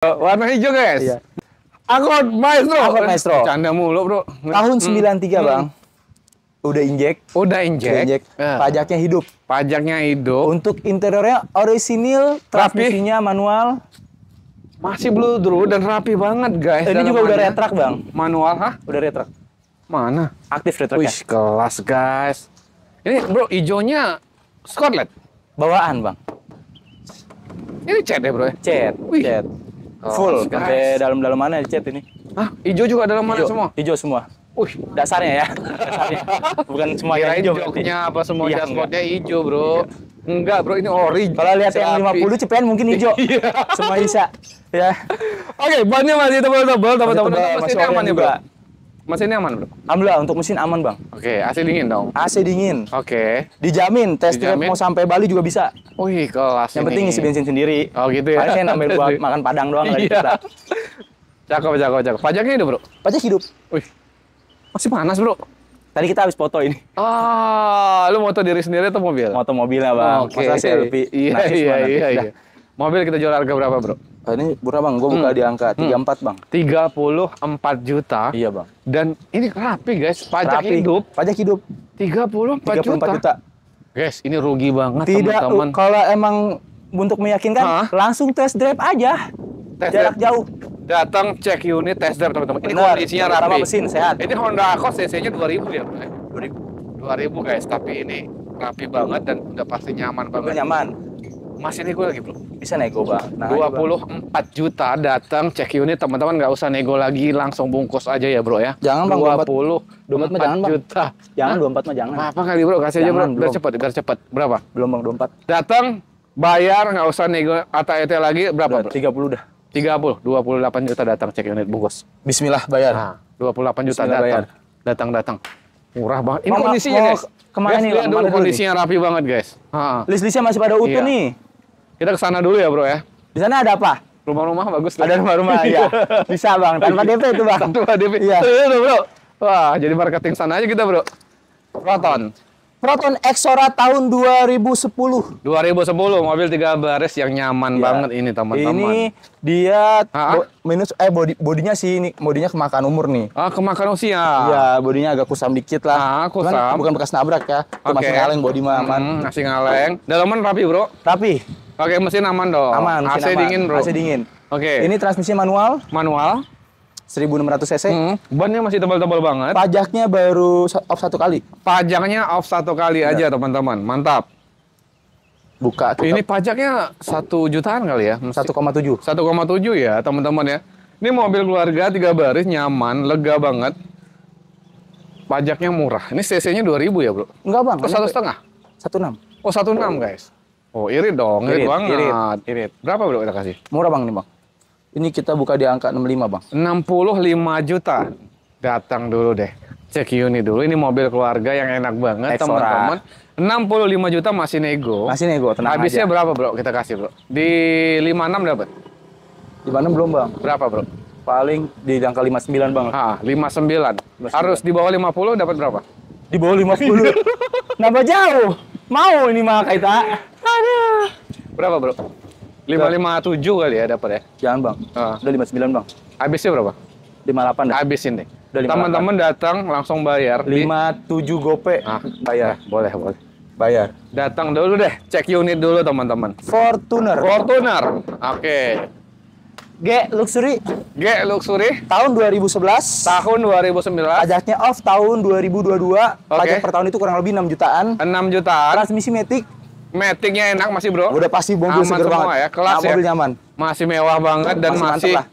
Warna hijau guys. Iya. Accord Maestro. Accord Maestro. Canda mulu bro. Tahun 93 bang. Udah injek. Udah injek. Pajaknya hidup. Pajaknya hidup. Untuk interiornya orisinil, transmisinya manual. Masih blue dulu dan rapi banget guys. Ini juga udah retrak bang. Manual hah? Udah retrak. Mana? Aktif retraknya. Wih kelas guys. Ini bro hijaunya Scotland. Bawaan bang. Ini cat ya bro ya? Cat. Wih. Cat. Oh, Full. guys. Sampai dalam-dalamannya cat ini. Hah? Hijau juga dalam mana semua? Hijau semua. Wih. Dasarnya ya. Dasarnya. Bukan semua yang Kirain hijau. joknya apa semua Iya, dashboardnya hijau bro. Enggak bro, ini ori. Kalau lihat yang 50 cepean mungkin hijau. Iya. Semua bisa. Ya. Oke, bannya masih tebal-tebal, teman-teman. Masih Mesinnya aman ya bro? juga. Mesinnya aman bro? Alhamdulillah untuk mesin aman bang. Oke, AC dingin dong? AC dingin. Oke. Dijamin, test drive Dijamin. mau sampai Bali juga bisa. Wih, kelas Yang ini. penting isi bensin sendiri. Oh gitu ya? Paling saya nambah buat makan padang doang lagi Iya. kita. Cakep. Pajaknya itu bro? Pajak hidup. Wih, masih panas bro? Tadi kita habis foto ini. Ah, lu moto diri sendiri atau mobil? Moto mobilnya bang. Oke. Masa selfie. Iya. Narsis, Bang, narsis. Dah. Iya. Mobil kita jual harga berapa bro? Ini murah bang, gue buka di angka 34 bang. 34 juta. Iya bang. Dan ini rapi guys, pajak Rapi. hidup Pajak hidup. 34 34 juta. Guys, ini rugi banget Tidak, teman-teman. kalau emang untuk meyakinkan, Hah? langsung test drive aja. Test Jarak drive. jauh. Datang cek unit test drive teman-teman. Ini Benar, kondisinya terutama rapi. mesin sehat. Ini Honda Accord cc-nya 2000 ya, Bro? 2000 guys, tapi ini rapi banget dan udah pasti nyaman Mobil banget. nyaman. Masih nego lagi, Bro. Bisa nego bang. Nah, 24 juta datang cek unit teman-teman, nggak usah nego lagi, langsung bungkus aja ya, Bro ya. Jangan, Bang, 24 mah jangan, Bang. juta. Jangan 24 mah jangan. Apa kali, Bro? Kasih aja, Bro. Jangan, Biar belum. cepet. Berapa? Belum bang 24. Datang, bayar, nggak usah nego ATT lagi, berapa, Udah, Bro? 30 dah. 28 juta datang cek unit bungkus. Bismillah bayar. Nah, 28 juta Bismillah, bayar. datang. Murah banget. Ini Mau- kondisinya, mau guys. kemana Guys, nih, lihat Bang? dulu Kemana dulu kondisinya rapi banget, guys. Ha. List-listnya masih pada utuh Iya. nih. Kita ke sana dulu ya, Bro ya. Di sana ada apa? Rumah-rumah bagus lah. Ada rumah-rumah ya. Bisa bang, tanpa DP itu bang. Satu HDP. Iya. Tuh, Bro. Wah, jadi marketing sana aja kita, Bro. Proton. Proton Exora tahun 2010. 2010 mobil 3 baris yang nyaman Iya. banget ini, teman-teman. Ini dia Ha? bodinya sih ini bodinya kemakan umur nih. Ah, kemakan usia. Iya, bodinya agak kusam dikit lah. Ah, kusam. Bukan bekas nabrak ya. Itu masih ngaleng, bodi mah aman. Masih ngaleng. Dalaman rapi, Bro. Tapi Oke, mesin aman dong. aman, AC mesin aman. dingin, Bro. AC dingin. Oke. Ini transmisi manual manual. 1600 cc. Bannya masih tebal-tebal banget. Pajaknya baru off 1 kali. Pajaknya off 1 kali aja, teman-teman. Mantap. Buka kita Ini pajaknya 1 jutaan kali ya? 1,7. 1,7 ya, teman-teman ya. Ini mobil keluarga 3 baris, nyaman, lega banget. Pajaknya murah. Ini cc-nya 2000 ya, Bro? Enggak bang. Oh, 1,5? 1,6. Oh, 1,6 guys. Oh, irit dong, irit banget. Irit. Berapa, Bro, kita kasih? Murah bang nih bang. Ini kita buka di angka 65 bang. 65 juta. Datang dulu deh. Cek unit dulu. Ini mobil keluarga yang enak banget, Exora. teman-teman. 65 juta masih nego. Masih nego, tenang Habisnya aja. berapa, Bro? Kita kasih, Bro. Di 56 dapat. Di mana belum bang? Berapa, Bro? Paling di angka 59 bang. Ah, 59. Harus di bawah 50 dapat berapa? Di bawah 50. Nambah jauh. Mau ini mah kita. Aduh. Berapa, Bro? 557 kali ya dapat ya. Jangan bang. Ah. Udah 59 bang. Habisnya berapa? 58 dah. Habisin deh. Udah 58. Teman-teman datang langsung bayar. 57 gope. Ah, Bayar. boleh. Bayar. Datang dulu deh, cek unit dulu, teman-teman. Fortuner. Fortuner. Oke. G Luxury G Luxury tahun 2011. tahun 2019. Pajaknya off tahun 2022. Pajak per tahun itu kurang lebih 6 jutaan. 6 jutaan. Transmisi Matic. Matic-nya enak masih, Bro. Udah pasti mobil Aman seger semua banget. ya, kelas Nah, ya. mobil nyaman. Masih mewah banget dan Masih masih mantep lah.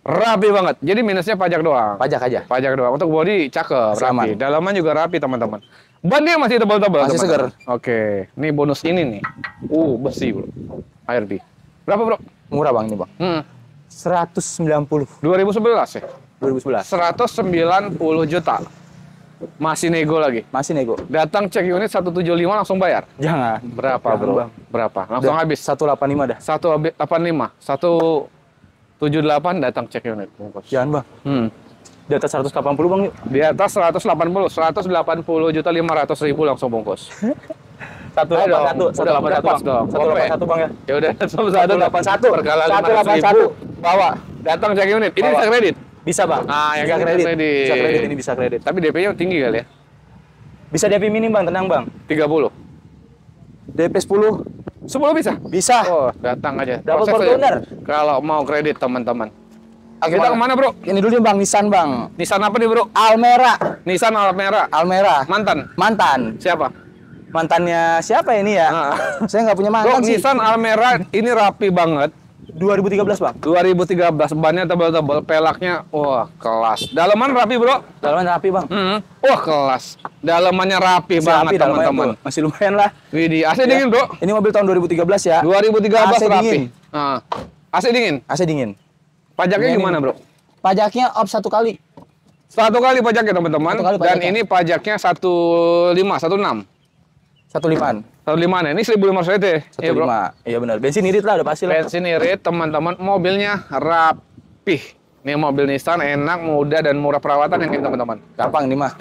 rapi banget. Jadi minusnya pajak doang. Pajak aja. Pajak doang. Untuk body cakep, Masih rapi. aman. Dalaman juga rapi, teman-teman. Bannya masih tebal-tebal. Masih teman-teman. seger. Oke. Ini bonus ini nih. Besi, Bro. ARB. Berapa, Bro? Murah bang ini bang. 190. 2011 ya? 2011. 190 juta. Masih nego lagi. Masih nego. Datang cek unit 175 langsung bayar. Jangan. Berapa, Jangan, Bro? Bang. Berapa? Langsung Udah, habis. 185 dah. 185, 178 datang cek unit bungkus. Jangan bang. Di atas 180 bang yuk. Di atas 180, 180 juta 500 ribu langsung bungkus. Ayo dong. 181, 181 Udah pas Bang. dong. 181 Bang ya. Ya udah, 181. perkala 181. 500.000. Bawa. Datang cek unit. Ini Bawa. bisa kredit. Bisa Bang. Ah, yang bisa ini kredit. kredit. Bisa kredit, ini bisa kredit. Tapi DP-nya tinggi kali ya? Bisa DP minim Bang, tenang Bang. 30. DP 10 10 bisa? bisa. Oh, datang aja. Dapat Proses aja. Fortuner. Kalau mau kredit teman-teman. Oke, Kita Bang. kemana bro? Ini dulu nih Bang, Nissan Bang. Nissan apa nih bro? Almera. Nissan Almera. Almera. Mantan? Mantan. Siapa? Mantannya siapa ini ya? Ah. Saya nggak punya Bro, mantan sih. Nissan Almera ini rapi banget. 2013 Bang. 2013, bannya tebal-tebal, pelaknya wah kelas. Dalaman rapi bro. Dalaman rapi Bang. Wah kelas. Dalamannya rapi Masih banget rapi dalamannya teman-teman. tuh. Masih lumayan lah. Widih, AC dingin bro. Ini mobil tahun 2013 ya. 2013 AC rapi. dingin. Ah. AC dingin. AC dingin. Pajaknya Ini gimana bro? Pajaknya off 1 kali. 1 kali pajaknya teman-teman. 1 kali Dan pajaknya. ini pajaknya 15, 16. 1.5. 15 nih, ini 1500 ya? Iya bro. 1.5. Iya benar. Bensin irit lah udah pasti lah. Bensin irit teman-teman, mobilnya rapih. Ini mobil Nissan enak, mudah dan murah perawatan yang ini teman-teman. Gampang nih mah.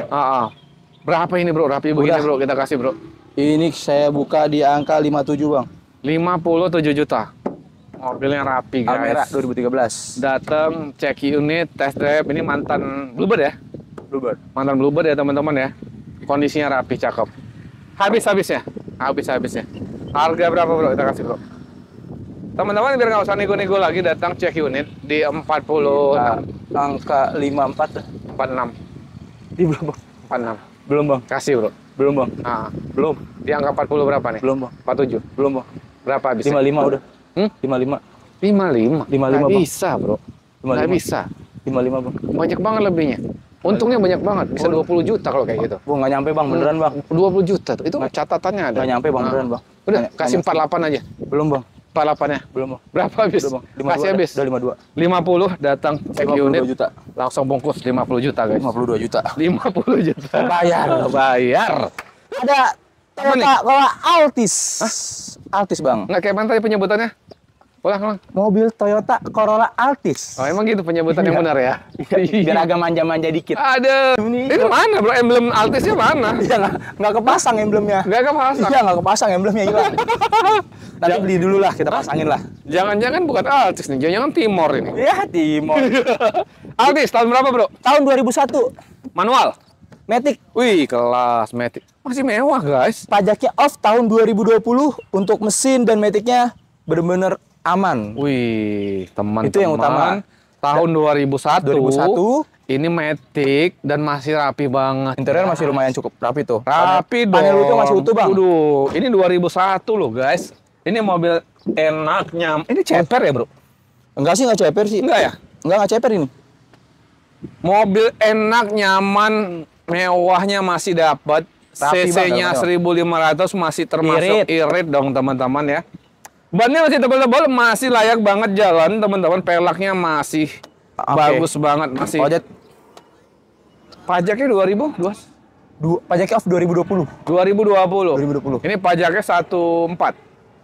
Berapa ini bro? Rapi begini Udah. bro, kita kasih bro. Ini saya buka di angka 57 Bang. 57 juta. Mobilnya rapi guys. Almera 2013. Datang, cek unit, test drive. Ini mantan Bluebird ya? Bluebird. Mantan Bluebird ya teman-teman ya. Kondisinya rapi, cakep. Habis-habisnya. Habis-habisnya. Harga berapa bro? Kita kasih bro. Teman-teman biar nggak usah nego-nego lagi, datang cek unit di 46. Angka 54. 46. Di belum Bang. 46. Belum Bang. Kasih bro. Belum Bang. Nah, Belum. di angka 40 berapa nih? Belum Bang. 47. Belum Bang. Berapa habisnya? 55 udah. 55. 55. 55 Bang. bisa bro. 55. Nggak bisa. 55 Bang. Banyak banget lebihnya. Untungnya banyak banget. Bisa 20 juta kalau kayak gitu. Wah, nggak nyampe Bang, beneran Bang. 20 juta tuh. Itu catatannya ada. Nggak nyampe Bang, Nah. beneran Bang. Udah, Nggak kasih nyampe. 48 aja. Belum Bang. 48-nya. Belum Bang. Berapa habis? Belum Bang. 52 Kasih habis. Udah 52. 50 datang cek 52 unit. juta. Langsung bungkus 50 juta guys. 52 juta. 50 juta. Bayar. Bayar. Ada Apa nih? Toyota Corolla Altis. Altis Bang. Nggak kayak mana tadi penyebutannya? Ulang. Mobil Toyota Corolla Altis. Oh emang gitu penyebutan yang Iya. benar ya? Biar agak manja-manja dikit. Ada. Ini mana bro? Emblem Altisnya mana? Iya, nggak kepasang emblemnya. Nggak kepasang. Iya, nggak kepasang emblemnya hilang. Nanti beli dulu lah, kita pasangin lah. Jangan-jangan bukan Altis nih, jangan-jangan Timor ini. Ya, Timor. Altis tahun berapa bro? Tahun 2001. Manual. Matic. Wih kelas Matic. Masih mewah guys. Pajaknya off tahun 2020 untuk mesin dan Maticnya bener-bener aman. Wih teman-teman. Itu yang utama. Tahun 2001. 2001. Ini Matic dan masih rapi banget. Interior masih lumayan cukup rapi tuh. Rapi dong. Panel itu masih utuh Bang. Waduh, ini 2001 loh guys. Ini mobil enaknya. Ini ceper ya bro? Enggak sih, nggak ceper sih. Enggak ya? Nggak ceper ini. Mobil enak, nyaman, mewahnya masih dapat. Rapi CC-nya banget, 1500 masih termasuk irit dong teman-teman ya. Bannya masih tebal-tebal, masih layak banget jalan teman-teman. Pelaknya masih bagus banget, masih. Ojet Pajaknya 2000, pajaknya off 2020. 2020. 2020. Ini pajaknya 14.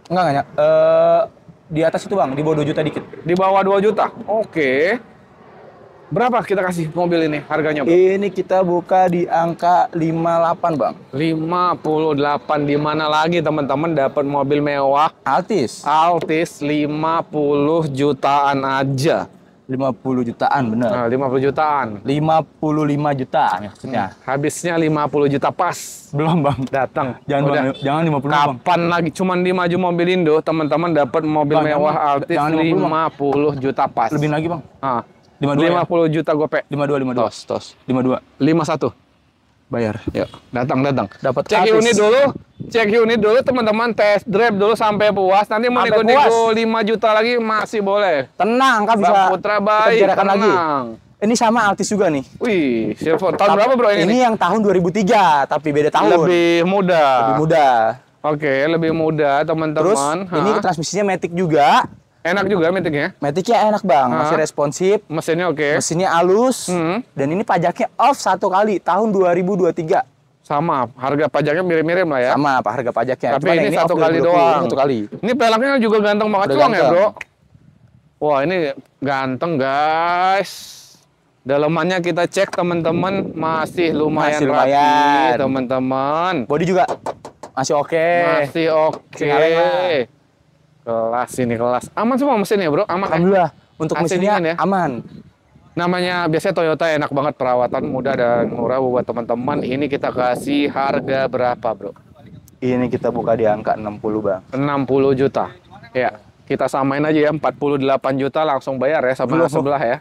Enggak. Di atas itu Bang, di bawah 2 juta dikit. Di bawah 2 juta. Oke. Berapa kita kasih mobil ini harganya, Bro? Ini kita buka di angka 58 Bang. 58. Di mana lagi teman-teman dapat mobil mewah? Altis. Altis 50 jutaan aja. 50 jutaan bener. Nah, 50 jutaan. 55 juta maksudnya. Habisnya 50 juta pas. Belum Bang. Datang. Jangan Udah. Bang, jangan 50 Bang. Kapan lagi? Cuman di Maju Mobil Indo, teman-teman dapat mobil Bang, mewah jangan- Altis jangan 50 juta pas. Lebih lagi Bang. Ah, 52 ya? 50 juta gope. 52. Tos. 52. 51. Bayar. Yuk, datang. Dapat Cek Altis. unit dulu. Cek unit dulu teman-teman, test drive dulu sampai puas. Nanti mau Sampai nego-nego puas. 5 juta lagi masih boleh. Tenang kan bisa. Bang Putra kita baik, bicarakan lagi. tenang. Ini sama Altis juga nih. Wih, Silver. Tahun berapa bro ini? Ini yang tahun 2003, tapi beda tahun. Lebih muda. Lebih muda. Oke, lebih muda Terus teman-teman. ini transmisinya Matic juga. Enak juga meetingnya. Maticnya enak Bang, masih responsif. Mesinnya oke. Mesinnya halus. Dan ini pajaknya off 1 kali tahun 2023. Sama, harga pajaknya mirip-mirip lah ya. Sama apa harga pajaknya. Tapi Cuman ini yang satu off kali 2020, doang. 1 kali. Ini pelaknya juga ganteng banget Udah cuang ya, ganteng. Bro. Wah, ini ganteng, guys. Dalamannya kita cek teman-teman masih lumayan Masih rapi, lumayan. teman-teman. Body juga Masih oke. Masih oke. Kaleng lah. Kelas ini kelas. Aman semua mesinnya, Bro? Aman ya? Alhamdulillah. Untuk AC mesinnya dingin ya? aman. Namanya biasanya Toyota enak banget, perawatan mudah dan murah buat teman-teman. Ini kita kasih harga berapa, Bro? Ini kita buka di angka 60, Bang. 60 juta. Ya, kita samain aja ya, 48 juta langsung bayar ya sama Belum. sebelah ya.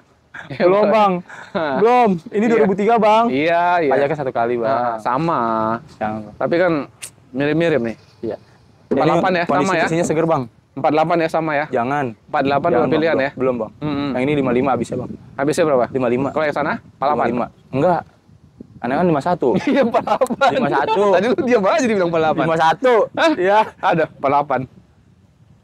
Belum, Bang. Belum. Ini Iya. 2003, Bang. Iya, iya. Pajaknya 1 kali, Bang. Nah, sama. Yang Tapi kan mirip-mirip nih. iya. 48 ya, sama ya? Kondisinya seger, Bang. 48 ya sama ya. Jangan. 48 dua Jangan, pilihan Bang. ya. Belum, Bang. Yang ini 55 habisnya, Bang. Habisnya berapa? 55. Kalau yang sana? 48. 55. Enggak. Aneh kan 51. Iya, 48. 51. Tadi lu diam aja dibilang 48. 51. Hah? Iya. Ada 48.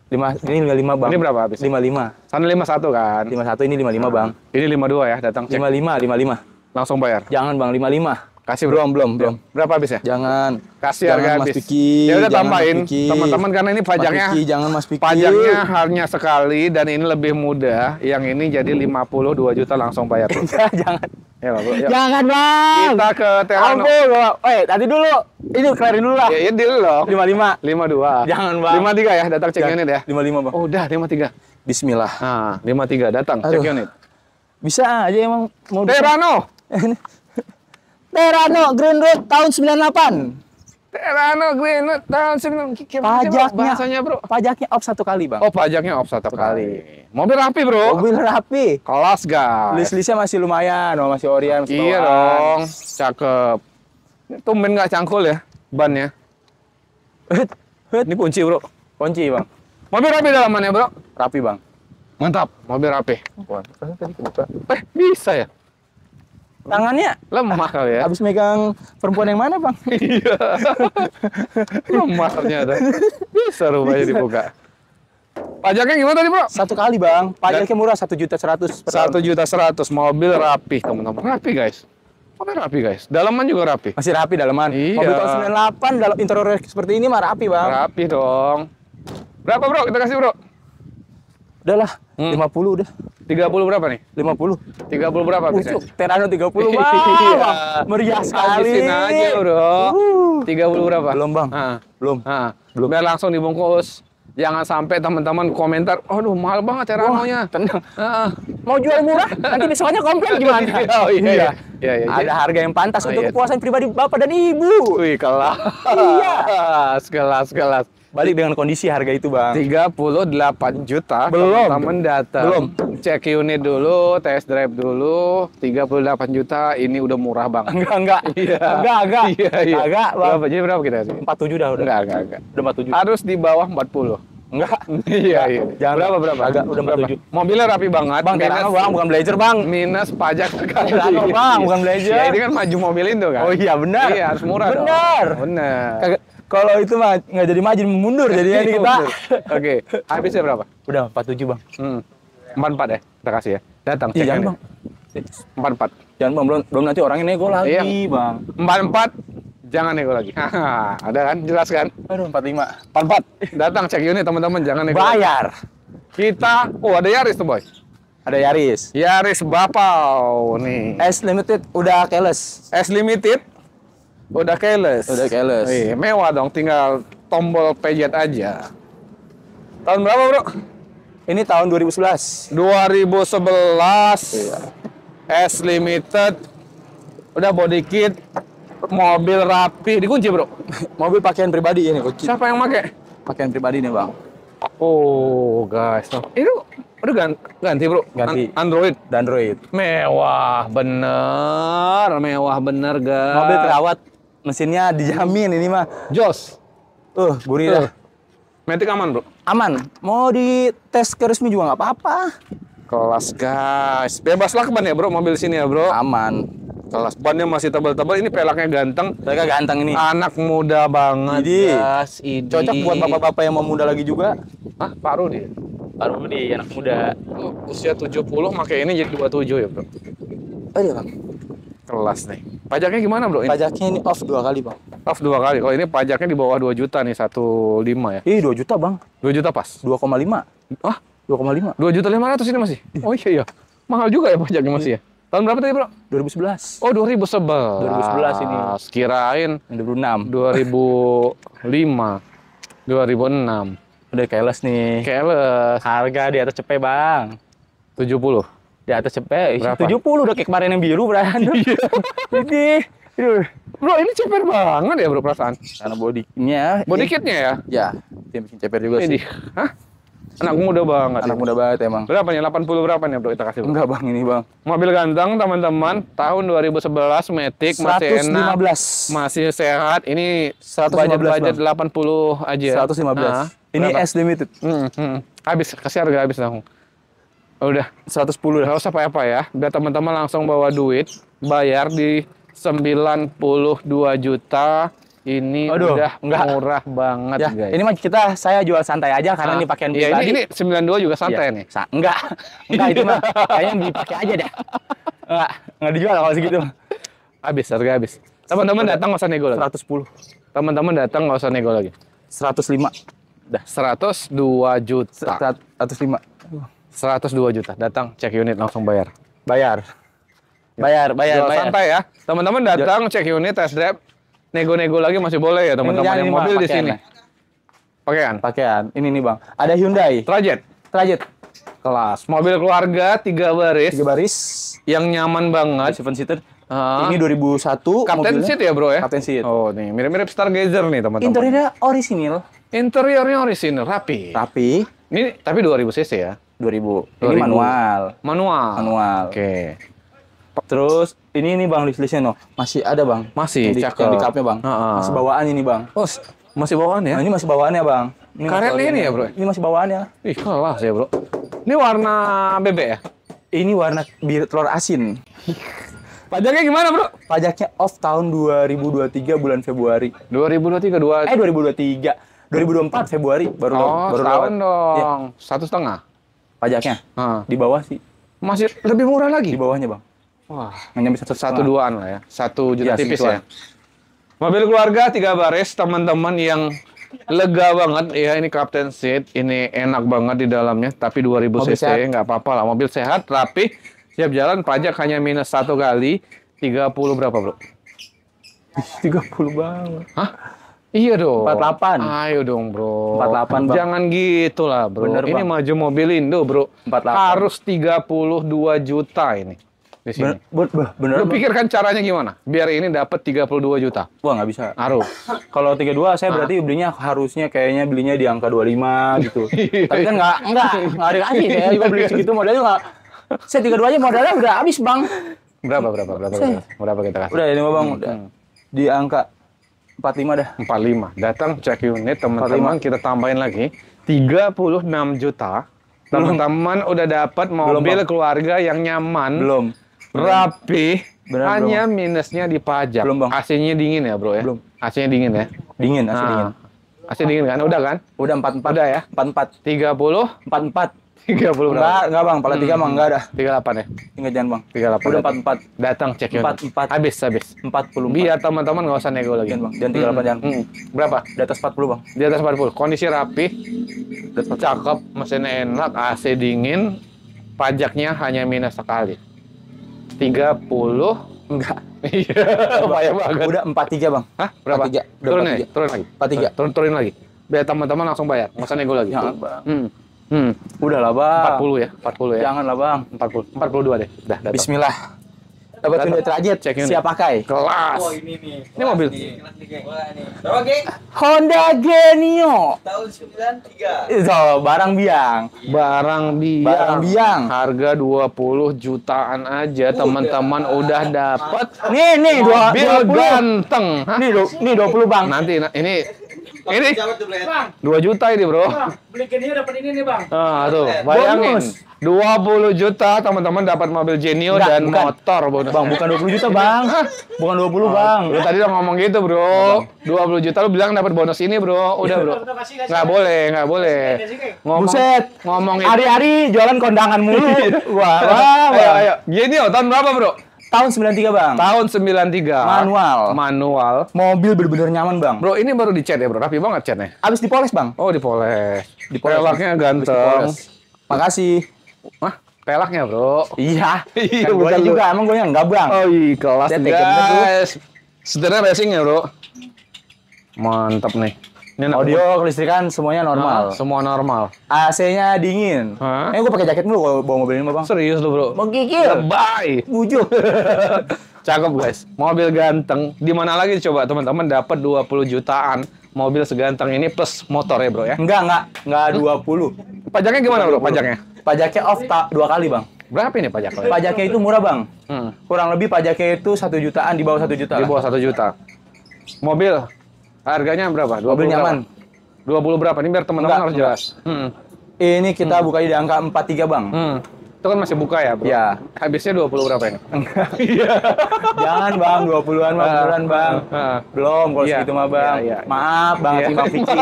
5 ini 55, Bang. Ini berapa habis? 55. Sana 51 kan. 51 ini 55, Bang. Ini 52 ya, datang cek. 55. Langsung bayar. Jangan, Bang, 55. Kasih bro. Belum. Berapa habisnya? Jangan. Kasih Jangan, harga Mas habis. Piki. Ya udah Jangan, tambahin Mas Piki. teman-teman karena ini pajaknya. Mas Piki, jangan Mas Piki. Pajaknya hanya sekali dan ini lebih mudah. Yang ini jadi 52 juta langsung bayar. Bro. Jangan. Ya, Bro. Yuk. Jangan, Bang. Kita ke Terano. Ampun, Bang. Tadi dulu. Ini kelarin dulu lah. Ya, dulu loh. 55. 52. Jangan, Bang. 53 ya, datang cek unit ya. 55, Bang. Oh, udah 53. Bismillah. Nah, 53 datang cek Aduh. unit. Bisa aja emang mau Terano. Terano Green Road tahun 98. Terano Green tahun 9. Pajaknya Bahasanya, Bro. Pajaknya off 1 kali, Bang. Oh, pajaknya off 1 kali. Mobil rapi, Bro. Mobil rapi. Kelas, guys. List-listnya masih lumayan, masih Orion, masih Iya bawaan. dong, cakep. Tumben nggak cangkul ya bannya. Ini kunci bro. Kunci, Bang. Mobil rapi dalamannya bro. Rapi, Bang. Mantap, mobil rapi. Wah, tadi kebuka. Bisa ya? Tangannya Lemah kali ya? habis megang perempuan yang mana, Bang? Iya. Lemah ternyata. Bisa rupanya dibuka. Pajaknya gimana tadi bro? 1 kali, Bang. Pajaknya murah 1.100.000 per tahun. 1.100.000 mobil rapi teman-teman. Rapi guys. Mobil rapi guys. Dalaman juga rapi. Masih rapi dalaman. Iya. Mobil tahun 98 dalam interior seperti ini mah rapi, Bang. Rapi dong. Berapa bro? Kita kasih bro. Udahlah, 50 udah. 30 berapa nih? 50. 30 berapa bisa? Terano 30, Bang. Iya. Meriah sekali. Habisin aja bro. 30 berapa? Belum, Bang. Ah. Belum. Ah. Biar langsung dibungkus. Jangan sampai teman-teman komentar, aduh mahal banget Terano-nya. Tenang. Ah. Mau jual murah, nanti besoknya komplain gimana? Oh iya. Iya, iya. Ada harga yang pantas Oh, untuk iya. kepuasan pribadi Bapak dan Ibu. Wih, kelas. Iya. Kelas. Balik dengan kondisi harga itu, Bang. 38 juta. Belum. Teman-teman datang. Belum. Cek unit dulu, test drive dulu. 38 juta, ini udah murah bang. Enggak. Iya. Enggak. Iya. Enggak, Bang. Berapa? Jadi berapa kita sih? 47 dah udah. Enggak. Udah 47. Harus di bawah 40. Enggak. Iya. Jangan. Berapa? Agak udah 47. Mobilnya rapi banget. Bang, Terano, Bang, bukan Blazer, Bang. Minus pajak sekali. Terano, Bang, bukan Blazer. Ya, ini kan maju mobil itu kan. Oh iya, benar. Iya, harus murah dong. Benar. Benar. Kagak, kalau itu mah nggak jadi maju, mundur jadinya nih kita. Oke, habisnya berapa? Udah 47, Bang. 44 ya, kita kasih ya. Datang Iya, cek jangan, ini. Bang. 44. Jangan, Bang, belum nanti orangnya nego lagi, Iya. Bang. 44. Jangan nego lagi. Ada kan? Jelas kan? Aduh, 45. 44. Datang cek unit teman-teman, jangan nego. lagi. Bayar. Kita, ada Yaris tuh boy. Ada Yaris. Yaris Bapau nih. S Limited udah keles. S Limited. Udah keles. Udah keles. Wih, mewah dong, tinggal tombol pejet aja. Tahun berapa bro? Ini tahun 2011. 2011. Iya. S Limited. Udah body kit. Mobil rapi. Dikunci bro. Mobil pakaian pribadi ini, kunci. Siapa yang pakai? Pakaian pribadi nih, Bang. Oh guys. Itu udah ganti bro. Ganti. Android. Android. Mewah bener guys. Mobil terawat. Mesinnya dijamin ini mah. Jos. Gurih dah. Matic aman bro. Aman. Mau di tes ke resmi juga nggak apa-apa. Kelas guys. Bebas lakban ya bro mobil sini ya bro. Aman. Kelas bannya masih tebal-tebal. Ini pelaknya ganteng. Mereka ganteng ini. Anak muda banget. Idi. Guys. Idi. Cocok buat bapak-bapak yang mau muda lagi juga. Ah, paruh dia. Baru di anak muda. Usia 70 pakai ini jadi 27 ya bro. Iya, Bang. Kelas nih. Pajaknya gimana bro? Ini Pajaknya ini off 2 kali, Bang. off 2 kali. Kalau ini pajaknya di bawah 2 juta nih, 1,5 ya. 2 juta, Bang. 2 juta pas. 2,5. Ah, 2,5. 2.500.000 ini masih? Oh iya. Mahal juga ya pajaknya masih ya. Tahun berapa tadi, Bro? 2011. Oh, 2011. 2011 ini. Kirain 2006. 2005. 2006. Udah keles nih. Keles. Harga di atas cepet, Bang. 70. Di atas cepet. Berapa? 70 udah kayak kemarin yang biru, Bro. Jadi, Bro, ini ceper banget ya, Bro, perasaan. karena bodinya. Body kitnya ya? Ya, yang bikin ceper juga Ini. sih. Hah? Anak muda banget. Anak ini. muda banget emang. Berapa nih? 80 berapa nih, Bro, kita kasih, Bro? Enggak, Bang, ini, Bang. Mobil ganteng, teman-teman. Tahun 2011, Matic, masih enak. 115. Masih sehat. Ini 115, budget Bang. 80 aja. 115. Ah, Ini berapa? S limited. Habis, kasih harga habis langsung. Udah, 110 dah. nggak usah apa-apa ya. Biar teman-teman langsung bawa duit, bayar di 92 juta. Ini Aduh, udah enggak. murah banget, Ya, guys. ini mah saya jual santai aja karena ini pakaian Iya, pribadi. ini 92 juga santai Iya. nih. Enggak. Enggak itu mah kayaknya dipakai aja deh. Enggak dijual kalau segitu. Habis, harga habis. Teman-teman datang nggak usah nego lagi. 110. Teman-teman datang nggak usah nego lagi. 105. Dah. 102 juta. 105. 102 juta. Datang, cek unit, langsung bayar. Bayar. Bayar. Jual santai ya. Teman-teman datang, cek unit, test drive. Nego-nego lagi masih boleh ya, teman-teman yang mobil di sini. Pakaian. Pakaian. Ini nih, Bang. Ada Hyundai. Trajet. Trajet. Kelas. Mobil keluarga 3 baris. 3 baris. Yang nyaman banget. 7 seater. Ah. Ini 2001. Captain mobilnya. seat ya, Bro ya? Captain seat. Oh, nih. Mirip-mirip Stargazer nih, teman-teman. Interiornya orisinil. Interiornya orisinal, rapi. Tapi Ini tapi 2000 cc ya? 2000. 2000. Ini manual. Manual. Oke. Terus ini nih, Bang, list-listnya no. Masih ada, Bang. Masih, yang cakep. di cupnya, Bang. Heeh. Masih bawaan ini, Bang. Oh, masih bawaan ya? Nah, ini masih bawaannya, Bang. Karetnya ini ya, Bro? Ini masih bawaannya. Ih, kelas ya, Bro. Ini warna bebek ya? Ini warna biru telur asin. Pajaknya gimana, Bro? Pajaknya off tahun 2023 bulan Februari. 2023 2023. 2024 Februari baru Oh, baru tahun lewat. dong. Iya, 1,5. pajaknya. Heeh. Di bawah sih. Masih lebih murah lagi. Di bawahnya, Bang. Wah, Nggak nyampe 1,2-an lah ya. 1 juta Iya, tipis segituan. ya. Mobil keluarga 3 baris, teman-teman yang lega banget ya. Ini Captain Seat, ini enak banget di dalamnya. Tapi 2000 Mobil cc sehat. nggak apa-apa lah. Mobil sehat, rapi, siap jalan. Pajak hanya minus 1 kali. 30 berapa, Bro? 30 banget. Hah? Iya dong. 48. Ayo dong, Bro. 48, Bang. Jangan gitu lah, Bro. Bener, Ini Bang. maju mobil Indo, Bro. 48. Harus 32 juta ini di sini. Bener. Lu pikirkan caranya gimana? Biar ini dapat 32 juta. Wah, nggak bisa. Harus. Kalau 32 saya berarti belinya harusnya kayaknya belinya di angka 25 gitu. Tapi kan nggak dikasih. Saya juga beli segitu modalnya nggak. Saya 32 aja modalnya udah habis, Bang. Berapa kita kasih? Udah ini mah, Bang, udah di angka 45 dah. 45. Datang cek unit, teman-teman, kita tambahin lagi 36 juta. Teman-teman udah dapat mobil Bang. keluarga yang nyaman, Belum. rapi, Bener, hanya minusnya di pajak. Belum, Bang. AC-nya dingin ya, Bro ya? Belum. AC-nya dingin ya? Dingin, asli Nah, dingin. AC dingin kan? Udah kan? Udah 44. Udah ya? 44. 30, 44. 30 berapa? Enggak, Bang. Pala 3 mah enggak dah. 38 ya? Ingat jangan, Bang. 38. Udah 44. Datang cek unit. 44. Habis. 44. Biar teman-teman nggak usah nego lagi. Jangan, Bang. Jangan 38 jangan. Berapa? Di atas 40, Bang. Di atas 40. Kondisi rapi, Di atas 40. cakep, mesinnya enak, AC dingin, pajaknya hanya minus sekali. 30. Enggak. Iya, banyak banget. Udah 43, Bang. Hah? Berapa? 43. Udah Turun 43. ya? Turun lagi. 43. Turunin lagi. Biar teman-teman langsung bayar. Nggak usah nego lagi. Jangan, Bang. Hmm. Udah lah, Bang. 40 ya? 40 ya? Jangan lah, Bang. 40. 42 deh. Dah, datang. Bismillah. Dapat Datang. Hyundai Trajet. Cek unit. Siap pakai. Kelas. ini nih. Ini mobil. Berapa, geng? Honda Genio. Tahun 93. Itu barang biang. Barang biang. Barang biang. Harga 20 jutaan aja, teman-teman udah dapat Nih, mobil 20. ganteng. Hah? Nih 20, Bang. Nanti ini Jawab tuh, Blen. 2 juta ini, Bro. Beli Genio dapat ini nih, Bang. Ah, tuh, bayangin. Bonus. 20 juta teman-teman dapat mobil Genio Enggak, dan bukan. motor bonus. Bang, bukan 20 juta, Bang. Bukan 20, Bang. Lu tadi udah ngomong gitu, Bro. 20 juta lu bilang dapat bonus ini, Bro. Udah, Bro. Kasih. Nggak boleh. Ngomong, Buset. ngomongin. Hari-hari jualan kondangan mulu. Wah, Ayo. Genio tahun berapa, Bro? Tahun 93, Bang. Tahun 93. Manual. Mobil bener-bener nyaman, Bang. Bro, ini baru dicat ya, Bro. Rapi banget catnya. Abis dipoles, Bang. Oh, dipoles. Dipoles. Pelaknya Abis ganteng. dipoles. Makasih. Hah? Pelaknya, bro. Iya. Iya, Kan bukan guanya lu. juga, emang guanya enggak, Bang. Oh iya, kelas Dia taken kan, bro. guys. Setirnya racing ya, bro. Mantap nih. Ini anak Audio, kelistrikan semuanya normal. semua normal. AC-nya dingin. Hah? Gue pakai jaket mulu kalau bawa mobil ini, Bang. Serius lu, bro. Menggigil. Lebay. Bujuk. Cakep, guys. Mobil ganteng. Di mana lagi coba teman-teman dapat 20 jutaan mobil seganteng ini plus motor ya, bro ya? Enggak 20. Pajaknya gimana, bro? Pajaknya? Pajaknya off 2 kali, Bang. Berapa ini pajaknya? Pajaknya itu murah, Bang. Hmm. Kurang lebih pajaknya itu 1 jutaan, di bawah 1 juta. Di lah. bawah 1 juta. Mobil harganya berapa? 20 Mobil nyaman. Berapa? 20 berapa? Ini biar teman-teman Enggak, harus jelas. Ini kita buka di angka 43, Bang. Itu kan masih buka ya, bro? Ya. Habisnya 20 berapa ini? Jangan, Bang. 20-an, Bang. Beneran, Bang. Belum, kalau Iya. segitu mah, Bang. Iya, iya. Maaf, Bang. Iya. Bang Vicky.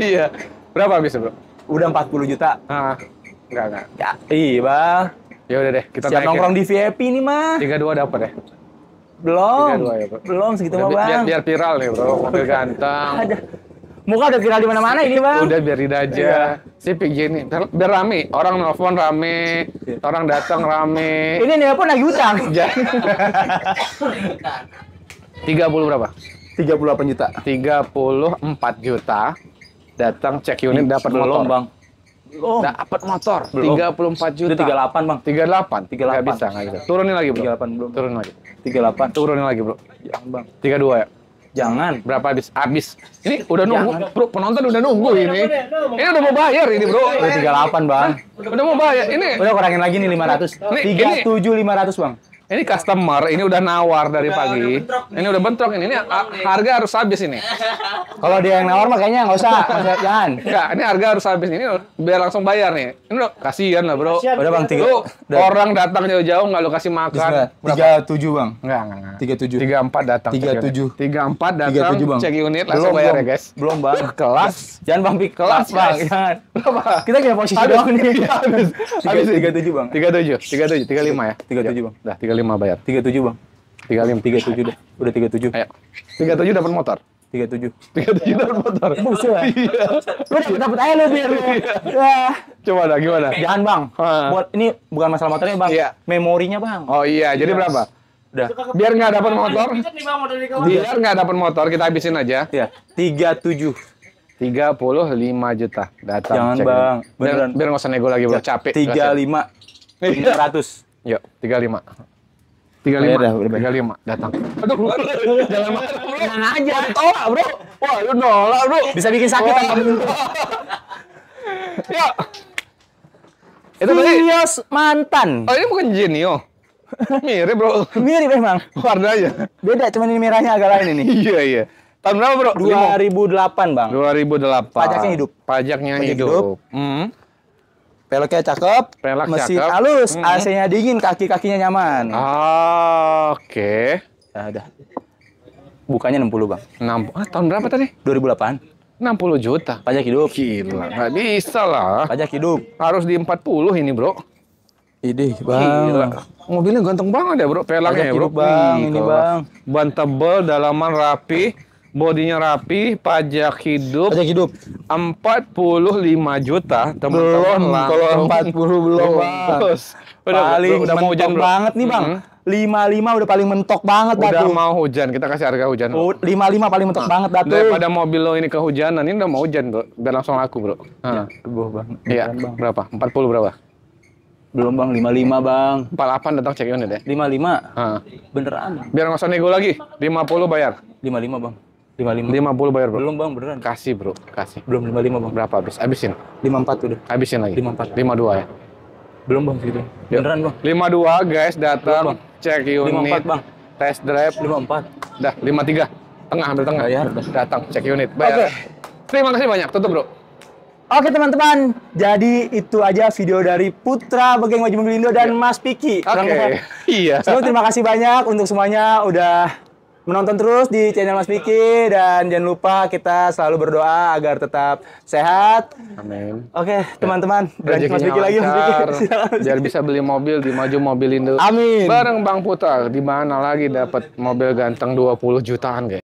Iya. Berapa habisnya, bro? Udah 40 juta. Enggak. Ya, iya, Bang. Ya udah deh, kita Siap naikin. nongkrong di VIP nih, mah. 32 dapat ya. Belum. 32 ya, Bro. Belum segitu Udah, mah, Bang. biar viral nih, bro. Mobil ganteng. Ada. Muka udah viral di mana-mana ini, Bang. Udah biar aja. Iya. Sipik gini. Biar rame. Orang nelfon rame. Orang datang rame. Ini nih pun lagi utang. 30 berapa? 38 juta. 34 juta. Datang cek unit dapat Belum, motor. Bang. Belum. Dapat motor. Belum. 34 juta. Udah 38, Bang. 38. 38. Nggak bisa. Turunin lagi, bro. 38 belum. Turunin lagi. 38. Turunin lagi, bro. Jangan, Bang. 32 ya. Jangan. Berapa habis? Habis. Ini udah nunggu, Jangan. bro. Penonton udah nunggu ini. Ini udah mau bayar ini, bro. Udah 38, Bang. Udah mau bayar. Ini Udah kurangin lagi nih 500. Ini- 37.500, Bang. ini customer, ini udah nawar dari pagi. Ini udah bentrok ini. Ini harga harus habis ini. Kalau dia yang nawar mah kayaknya nggak usah. Jangan. Enggak, ini harga harus habis ini biar langsung bayar nih. Ini udah kasihan lah, bro. Udah, Bang, Lu orang datang jauh-jauh nggak lu kasih makan. 37, Bang. Enggak. 37. 34 datang. 37. 34 datang 37, Bang. cek unit langsung bayar ya, guys. Belum, Bang. Kelas. Jangan, Bang. Kelas, Bang. guys. Jangan. Berapa? Kita kayak posisi Habis. doang nih. Iya, habis. Habis 37, Bang. 37, 35 ya. 37, Bang. Udah 35 bayar. 37, Bang. 35. 37 dah. Udah 37. Ayo. 37 dapat motor. 37. 37 dapat motor. Buset. Iya. Lu dapet aja lu biar lu. Ya. Coba dah gimana? Jangan, Bang. Hah. Buat ini bukan masalah motornya, Bang. Iya. Memorinya, Bang. Oh iya, jadi berapa? Udah. Biar nggak dapat motor. Dikit nih, Bang, modal di kawan. Biar nggak dapat motor, kita habisin aja. Ya, 37. 35 juta datang. Jangan, cek Bang. ini. Beneran. Biar nggak usah nego lagi, bro. Capek. 35. Iya. 500. Yuk, 35. Bayar dah, udah bayar. 35 datang. Aduh, jangan marah, bro. Tenang aja. Tolak, bro. Wah, lu nolak, bro. Bisa bikin sakit Wah. tanpa menyentuh. Ya. Itu tadi. Vios mantan. Oh, ini bukan Genio. Mirip, bro. Mirip emang. Warnanya. Beda, cuman ini merahnya agak lain ini. Iya, iya. Tahun berapa, bro? 2008, Bang. 2008. Pajaknya hidup. Pajaknya Pajak hidup. hidup. Peleknya cakep, Pelek mesin cakep. halus, AC-nya dingin, kaki-kakinya nyaman. Oke. Ya udah. Bukanya 60, Bang. 60. Tahun berapa tadi? 2008. 60 juta. Pajak hidup. Gila, nggak bisa lah. Pajak hidup. Harus di 40 ini, bro. Idih, Gila. Bang. Mobilnya ganteng banget ya, bro. Pelaknya Pajak ya, bro. hidup, Bang. Ih, Ini, kelas. Bang. Ban tebel, dalaman rapi, bodinya rapi, pajak hidup. Pajak hidup. 45 juta, teman-teman. Belum, langsung. kalau 40 belum, Bang. Terus. Paling udah mau hujan, mentok bro. banget nih, Bang. 55 udah paling mentok banget dah Udah tuh. mau hujan, kita kasih harga hujan. 55 paling mentok banget dah tuh. Daripada mobil lo ini kehujanan, ini udah mau hujan, bro. Biar langsung laku, bro. Boh, Bang. Iya, Beneran, Bang. berapa? 40 berapa? Belum, Bang. 55, Bang. 48 datang cek unit ya. 55. Hah. Beneran. Biar nggak usah nego lagi. 50 bayar. 55, Bang. 55. 50 bayar, bro. Belum, Bang, beneran. Kasih, bro. Kasih. Belum 55, Bang. Berapa habis? Habisin. 54 udah. Habisin lagi. 54. 52 ya. Belum, Bang, segitu. Beneran, Bang. 52 guys datang Belum, Bang. cek unit. 54, Bang. Test drive. 54. Dah, 53. Tengah, ambil tengah. Bayar. Datang cek unit. Bayar. Oke. Terima kasih banyak. Tutup, bro. Oke, teman-teman. Jadi itu aja video dari Putra Begeng Baju Mobilindo dan Mas Piki. Oke. Iya. Semua terima kasih banyak untuk semuanya udah menonton terus di channel Mas Piki, dan jangan lupa kita selalu berdoa agar tetap sehat. Amin. Oke, teman-teman, berlanjut Mas Rezekinya Piki lagi, Mas Piki. lancar. Silakan. Biar bisa beli mobil di Maju Mobilindo. Amin. Bareng Bang Putra. Di mana lagi dapat mobil ganteng 20 jutaan, guys.